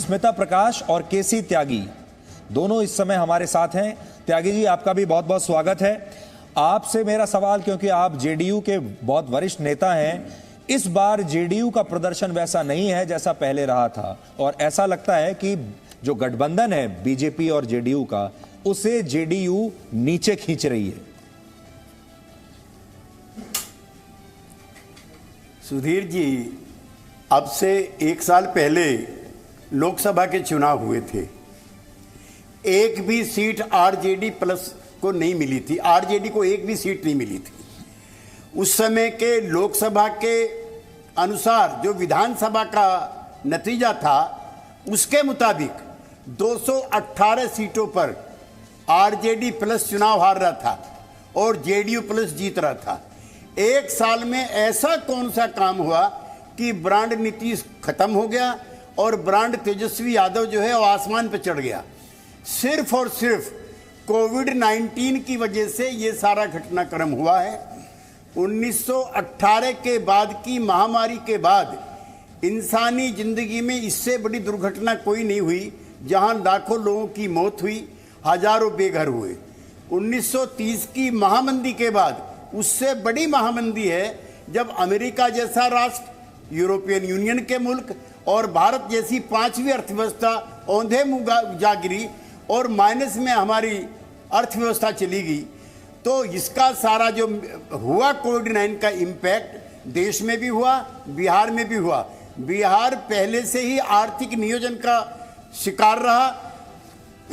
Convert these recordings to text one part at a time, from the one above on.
स्मिता प्रकाश और केसी त्यागी दोनों इस समय हमारे साथ हैं। त्यागी जी, आपका भी बहुत बहुत स्वागत है। आपसे मेरा सवाल, क्योंकि आप जेडीयू के बहुत वरिष्ठ नेता हैं, इस बार जेडीयू का प्रदर्शन वैसा नहीं है जैसा पहले रहा था, और ऐसा लगता है कि जो गठबंधन है बीजेपी और जेडीयू का, उसे जेडीयू नीचे खींच रही है। सुधीर जी, अब से 1 साल पहले लोकसभा के चुनाव हुए थे। एक भी सीट आरजेडी प्लस को नहीं मिली थी, आरजेडी को एक भी सीट नहीं मिली थी। उस समय के लोकसभा के अनुसार जो विधानसभा का नतीजा था, उसके मुताबिक 218 सीटों पर आरजेडी प्लस चुनाव हार रहा था और जेडीयू प्लस जीत रहा था। 1 साल में ऐसा कौन सा काम हुआ कि ब्रांड नीतीश खत्म हो गया और ब्रांड तेजस्वी यादव जो है वो आसमान पर चढ़ गया? सिर्फ और सिर्फ कोविड-19 की वजह से ये सारा घटनाक्रम हुआ है। 1918 के बाद की महामारी के बाद इंसानी जिंदगी में इससे बड़ी दुर्घटना कोई नहीं हुई, जहां लाखों लोगों की मौत हुई, हजारों बेघर हुए। 1930 की महामंदी के बाद उससे बड़ी महामंदी है जब अमेरिका जैसा राष्ट्र, यूरोपियन यूनियन के मुल्क और भारत जैसी 5वीं अर्थव्यवस्था औंधे मुंह जा गिरी और माइनस में हमारी अर्थव्यवस्था चली गई। तो इसका सारा जो हुआ कोविड-19 का इम्पैक्ट देश में भी हुआ, बिहार में भी हुआ। बिहार पहले से ही आर्थिक नियोजन का शिकार रहा।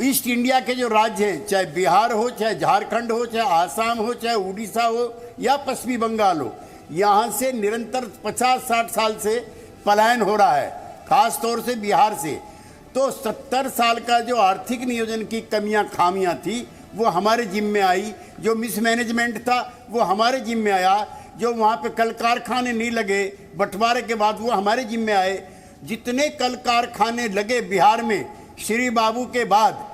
ईस्ट इंडिया के जो राज्य हैं, चाहे बिहार हो, चाहे झारखंड हो, चाहे आसाम हो, चाहे उड़ीसा हो या पश्चिमी बंगाल हो, यहाँ से निरंतर 50-60 साल से पलायन हो रहा है, खास तौर से बिहार से। तो 70 साल का जो आर्थिक नियोजन की कमियां खामियां थी वो हमारे जिम्मे आई। जो मिसमैनेजमेंट था वो हमारे जिम्मे आया। जो वहाँ पे कल कारखाने नहीं लगे बंटवारे के बाद, वो हमारे जिम्मे आए। जितने कल कारखाने लगे बिहार में श्री बाबू के बाद,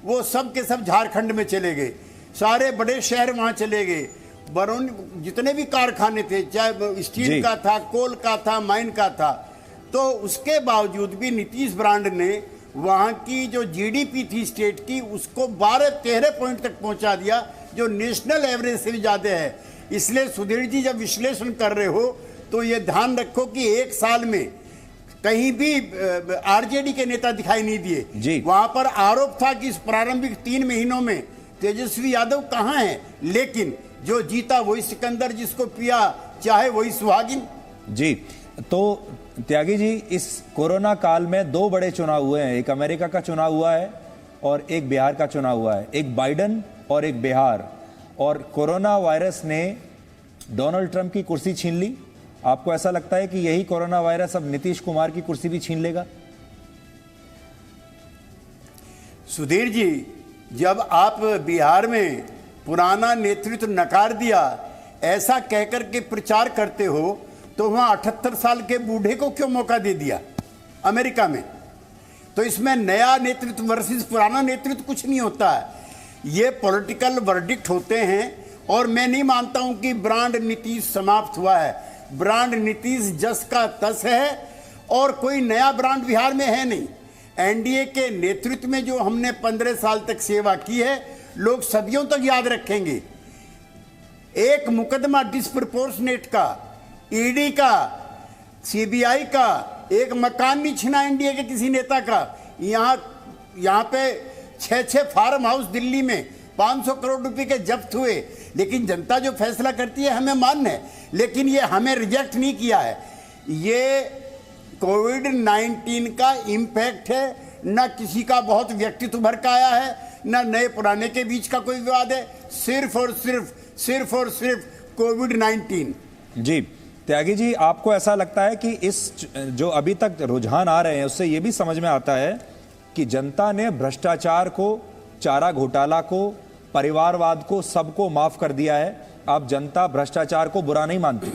वो सब के सब झारखंड में चले गए। सारे बड़े शहर वहाँ चले गए। बरौनी जितने भी कारखाने थे, चाहे स्टील का था, कोल का था, माइन का था, तो उसके बावजूद भी नीतीश ब्रांड ने वहाँ की जो जीडीपी थी स्टेट की, उसको 12-13 पॉइंट तक पहुँचा दिया, जो नेशनल एवरेज से भी ज़्यादा है। इसलिए सुधीर जी, जब विश्लेषण कर रहे हो तो ये ध्यान रखो कि 1 साल में कहीं भी आरजेडी के नेता दिखाई नहीं दिए। वहाँ पर आरोप था कि इस प्रारंभिक 3 महीनों में तेजस्वी यादव कहाँ हैं, लेकिन जो जीता वही सिकंदर, जिसको पिया चाहे वही सुहागिन। जी, तो त्यागी जी, इस कोरोना काल में 2 बड़े चुनाव हुए हैं। एक अमेरिका का चुनाव हुआ है और एक बिहार का चुनाव हुआ है। एक बाइडन और एक बिहार। और कोरोना वायरस ने डोनाल्ड ट्रंप की कुर्सी छीन ली। आपको ऐसा लगता है कि यही कोरोना वायरस अब नीतीश कुमार की कुर्सी भी छीन लेगा? सुधीर जी, जब आप बिहार में पुराना नेतृत्व नकार दिया ऐसा कहकर के प्रचार करते हो, तो वहां 78 साल के बूढ़े को क्यों मौका दे दिया अमेरिका में? तो इसमें नया नेतृत्व वर्सेस पुराना नेतृत्व कुछ नहीं होता है। ये पॉलिटिकल वर्डिक्ट होते हैं। और मैं नहीं मानता हूं कि ब्रांड नीतीश समाप्त हुआ है। ब्रांड नीतीश जस का तस है और कोई नया ब्रांड बिहार में है नहीं। एनडीए के नेतृत्व में जो हमने 15 साल तक सेवा की है, लोग सदियों तक याद रखेंगे। एक मुकदमा डिस्प्रपोर्शनेट का, ईडी का, सीबीआई का, एक मकान नहीं छीना एनडीए के किसी नेता का। यहाँ पे 6 फार्म हाउस दिल्ली में 500 करोड़ रुपए के जब्त हुए। लेकिन जनता जो फैसला करती है हमें मान्य है, लेकिन ये हमें रिजेक्ट नहीं किया है। ये कोविड-19 का इम्पैक्ट है, न किसी का बहुत व्यक्तित्व भर का आया है, न नए पुराने के बीच का कोई विवाद है। सिर्फ और सिर्फ कोविड-19। जी त्यागी जी, आपको ऐसा लगता है कि इस जो अभी तक रुझान आ रहे हैं उससे ये भी समझ में आता है कि जनता ने भ्रष्टाचार को, चारा घोटाला को, परिवारवाद को, सबको माफ कर दिया है? अब जनता भ्रष्टाचार को बुरा नहीं मानती?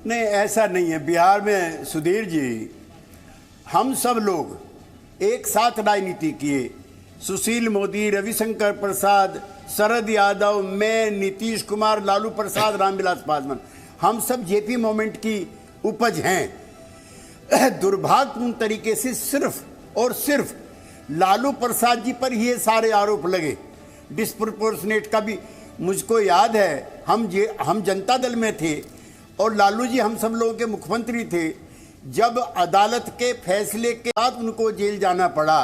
नहीं, ऐसा नहीं है। बिहार में सुधीर जी, हम सब लोग एक साथ राजनीति किए। सुशील मोदी, रविशंकर प्रसाद, शरद यादव, मैं, नीतीश कुमार, लालू प्रसाद, रामविलास पासवान, हम सब जेपी मूवमेंट की उपज हैं। दुर्भाग्यपूर्ण तरीके से सिर्फ और सिर्फ लालू प्रसाद जी पर ये सारे आरोप लगे। डिस्प्रोपोर्शनेट का भी मुझको याद है, हम जनता दल में थे और लालू जी हम सब लोगों के मुख्यमंत्री थे। जब अदालत के फैसले के बाद उनको जेल जाना पड़ा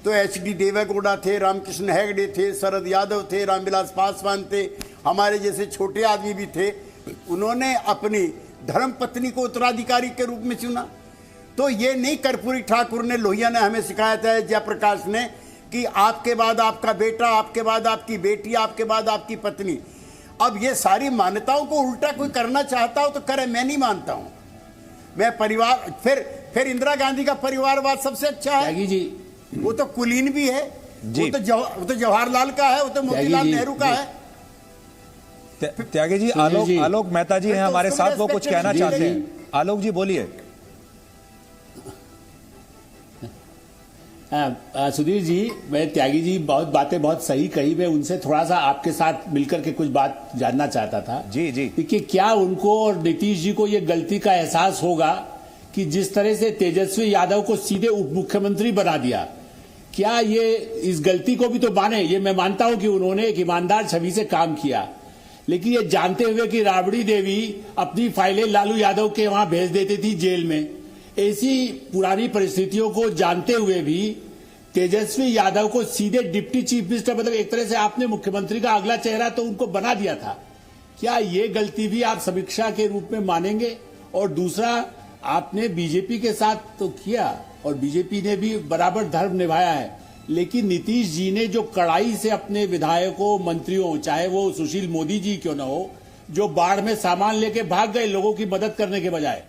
तो HD देवेगौड़ा थे, रामकृष्ण हेगड़े थे, शरद यादव थे, रामविलास पासवान थे, हमारे जैसे छोटे आदमी भी थे। उन्होंने अपनी धर्मपत्नी को उत्तराधिकारी के रूप में चुना। तो ये नहीं कर्पूरी ठाकुर ने, लोहिया ने हमें सिखाया था, जयप्रकाश ने, कि आपके बाद आपका बेटा, आपके बाद आपकी बेटी, आपके बाद आपकी पत्नी। अब ये सारी मान्यताओं को उल्टा कोई करना चाहता हो तो करे, मैं नहीं मानता हूं। मैं परिवार, फिर इंदिरा गांधी का परिवारवाद सबसे अच्छा है। त्यागी जी, वो तो कुलीन भी है, वो तो जवाहरलाल का है, वो तो मोतीलाल नेहरू का है। त्यागी जी, आलोक मेहता जी हैं हमारे साथ, वो कुछ कहना चाहते हैं। आलोक जी बोलिए। सुधीर जी, मैं त्यागी जी बहुत सही कही, मैं उनसे थोड़ा सा आपके साथ मिलकर के कुछ बात जानना चाहता था। जी जी, देखिए, क्या उनको और नीतीश जी को ये गलती का एहसास होगा कि जिस तरह से तेजस्वी यादव को सीधे उप मुख्यमंत्री बना दिया, क्या ये इस गलती को भी तो माने? ये मैं मानता हूं कि उन्होंने एक ईमानदार छवि से काम किया, लेकिन ये जानते हुए कि राबड़ी देवी अपनी फाइलें लालू यादव के वहां भेज देती थी जेल में, ऐसी पुरानी परिस्थितियों को जानते हुए भी तेजस्वी यादव को सीधे डिप्टी चीफ मिनिस्टर, मतलब एक तरह से आपने मुख्यमंत्री का अगला चेहरा तो उनको बना दिया था। क्या ये गलती भी आप समीक्षा के रूप में मानेंगे? और दूसरा, आपने बीजेपी के साथ तो किया और बीजेपी ने भी बराबर धर्म निभाया है, लेकिन नीतीश जी ने जो कड़ाई से अपने विधायकों, मंत्रियों, चाहे वो सुशील मोदी जी क्यों न हो, जो बाढ़ में सामान लेके भाग गए लोगों की मदद करने के बजाय,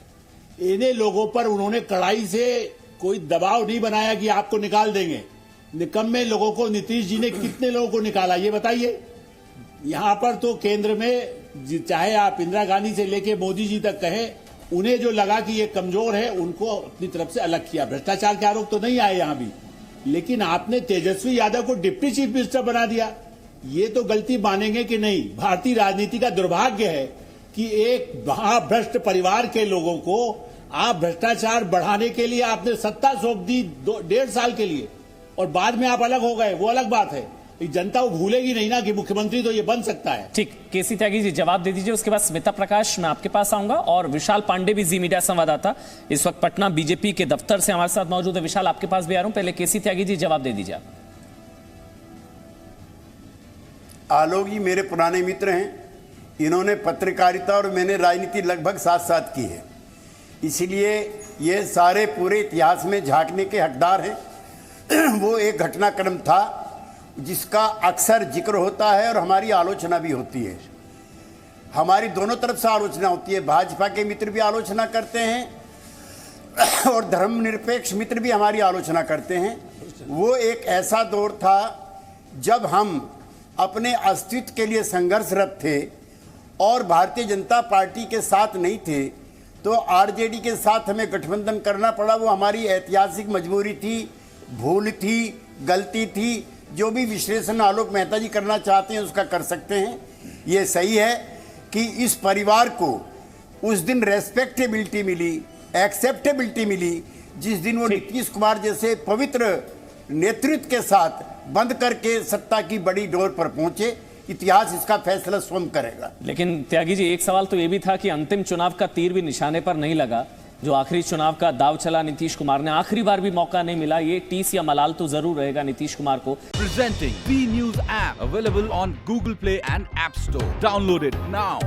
इन्हें लोगों पर उन्होंने कड़ाई से कोई दबाव नहीं बनाया कि आपको निकाल देंगे। निकम्मे लोगों को नीतीश जी ने कितने लोगों को निकाला, ये बताइए। यहां पर तो केंद्र में चाहे आप इंदिरा गांधी से लेके मोदी जी तक कहे, उन्हें जो लगा कि ये कमजोर है, उनको अपनी तरफ से अलग किया। भ्रष्टाचार के आरोप तो नहीं आए यहां भी, लेकिन आपने तेजस्वी यादव को डिप्टी चीफ मिनिस्टर बना दिया। ये तो गलती मानेंगे कि नहीं? भारतीय राजनीति का दुर्भाग्य है कि एक महाभ्रष्ट परिवार के लोगों को आप भ्रष्टाचार बढ़ाने के लिए आपने सत्ता सौंप दी 1.5 साल के लिए, और बाद में आप अलग हो गए, वो अलग बात है। जनता वो भूलेगी नहीं ना कि मुख्यमंत्री तो ये बन सकता है। ठीक, केसी त्यागी जी जवाब दे दीजिए, उसके बाद स्मिता प्रकाश मैं आपके पास आऊंगा, और विशाल पांडे भी जी मीडिया संवाददाता इस वक्त पटना बीजेपी के दफ्तर से हमारे साथ मौजूद है। विशाल, आपके पास भी आ रहा हूं, पहले केसी त्यागी जी जवाब दे दीजिए। आलोक जी मेरे पुराने मित्र हैं, इन्होंने पत्रकारिता और मैंने राजनीति लगभग साथ साथ की है, इसलिए ये सारे पूरे इतिहास में झांकने के हकदार हैं। वो एक घटनाक्रम था जिसका अक्सर जिक्र होता है और हमारी आलोचना भी होती है। हमारी दोनों तरफ से आलोचना होती है, भाजपा के मित्र भी आलोचना करते हैं और धर्मनिरपेक्ष मित्र भी हमारी आलोचना करते हैं। वो एक ऐसा दौर था जब हम अपने अस्तित्व के लिए संघर्षरत थे और भारतीय जनता पार्टी के साथ नहीं थे, तो आरजेडी के साथ हमें गठबंधन करना पड़ा। वो हमारी ऐतिहासिक मजबूरी थी, भूल थी, गलती थी। जो भी विश्लेषण आलोक मेहता जी करना चाहते हैं उसका कर सकते हैं। ये सही है कि इस परिवार को उस दिन रेस्पेक्टेबिलिटी मिली, एक्सेप्टेबिलिटी मिली, जिस दिन वो नीतीश कुमार जैसे पवित्र नेतृत्व के साथ बंद करके सत्ता की बड़ी डोर पर पहुंचे। इतिहास इसका फैसला स्वयं करेगा। लेकिन त्यागी जी, एक सवाल तो यह भी था कि अंतिम चुनाव का तीर भी निशाने पर नहीं लगा। जो आखिरी चुनाव का दाव चला नीतीश कुमार ने, आखिरी बार भी मौका नहीं मिला। ये टीस या मलाल तो जरूर रहेगा नीतीश कुमार को। Presenting B News app available on Google Play and App Store. Download it now.